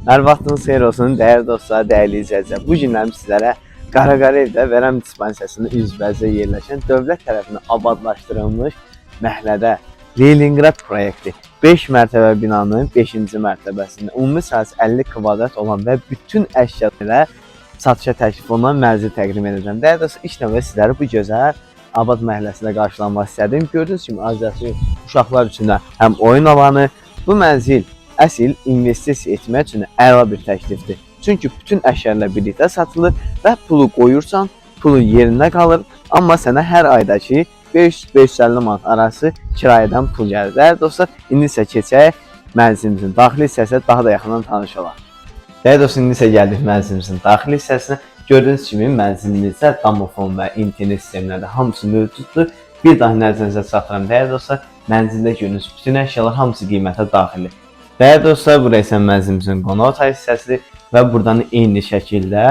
Hər vaxtınız xeyir olsun, dəyərli dostlar, dəyərli izləyicilər. Bu günlərim sizlərə Qaraqarevdə Vərəm dispensiyasının üzbəzdə yerləşən dövlət tərəfindən abadlaşdırılmış məhəllədə Leningrad proyekti 5 mərtəbə binanın 5-ci mərtəbəsində ümumi sahəsi 50 kvadrat olan və bütün əşyalarla satışa təklif olunan mənzil təqdim edəcəm. Dəyərli dostlar, ilk növbədə sizləri bu gözəl Abad məhəlləsində qarşılamaq istədim. Gördüyünüz kimi azəsi uşaqlar üçün də həm oyun alanı, bu mənzil əsl investisiya etmək üçün əla bir təklifdir. Çünki bütün əşyalarla birlikdə satılır və pulu qoyursan, pulun yerində qalır, amma sənə hər aydakı 500-550 manat arası kirayedən pul gəlir. Dəyərli dostlar, indi isə keçək mənzilimizin daxili hissəsinə daha da yaxından tanış olaq. Dəyərli dostlar, indi isə gəldik mənzilimizin daxili hissəsinə. Gördüyünüz kimi mənzilimizdə domofon və internet sistemləri də hamısı mövcuddur. Bir daha nəzərinizə çatdıram dəyərli dostlar, mənzildə gördüyünüz bütün əşyalar hamısı qiymətə daxildir. Dəyərli dostlar, burası isə mənzilimizin qonaq otağı hissəsidir və buradan eyni şəkildə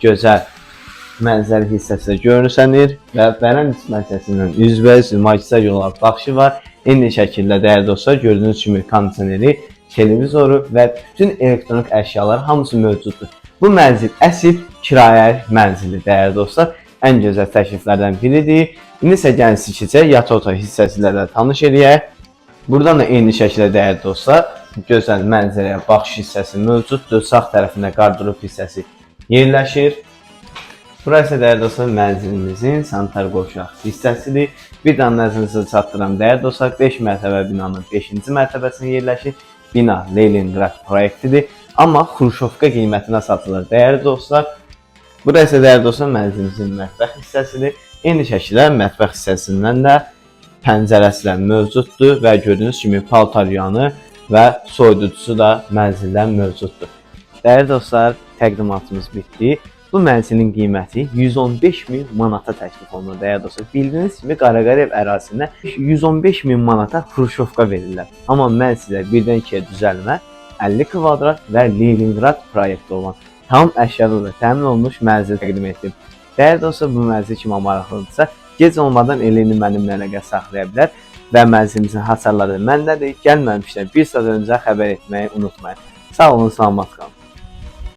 gözəl mənzəri hissəsi görünsənir və Vərəm dispensiyasının üzbəüz magistral yola baxışı var. Eyni şəkildə dəyərli dostlar, gördüyünüz kimi kondisioneri, televizoru və bütün elektronik əşyalar hamısı mövcuddur. Bu mənzil əsl kirayə mənzili dəyərli dostlar, ən gözəl təkliflərdən biridir. İndi isə gəlin keçək yataq otağı hissəsi ilə də tanış edək. Buradan da eyni şəkildə dəyərli dostlar, gözəl mənzərəyə baxış hissəsi mövcuddur. Sağ tərəfində qardırop hissəsi yerləşir. Burası dəyərli dostlar, mənzilimizin sanitar qovşaq hissəsidir. Bir daha nəzərinizə çatdıram dəyərli dostlar, 5 mərtəbə binanın 5-ci mərtəbəsində yerləşir. Bina Leningrad proyektidir, amma Xruşovka qiymətinə satılır dəyərli dostlar. Burası dəyərli dostlar, mənzilimizin mətbəx hissəsidir. Eyni şəkildə mətbəx hissəsindən də pəncərəsilər mövcuddur və gördüyünüz kimi paltaryanı və soyuducusu da mənzildən mövcuddur. Dəyərli dostlar, təqdimatımız bitdi. Bu mənzilin qiyməti 115.000 manata təklif olunur dəyərli dostlar. Bildiyiniz kimi Qaraqarev ərazisində 115.000 manata Xruşovka verirlər. Amma mən sizə birdən ikiyə düzəlmə 50 kvadrat və Leningrad proyekti olan tam əşyalarla təmin olunmuş mənzil təqdim etdim. Dəyərli dostlar, bu mənzil kimi maraqlıdırsa, gec olmadan elini mənimlə əlaqə saxlaya bilər və mənzilimizin hasarları məndədir. Gəlməmişdən bir saat öncə xəbər etməyi unutmayın. Sağ olun, salamat qalın.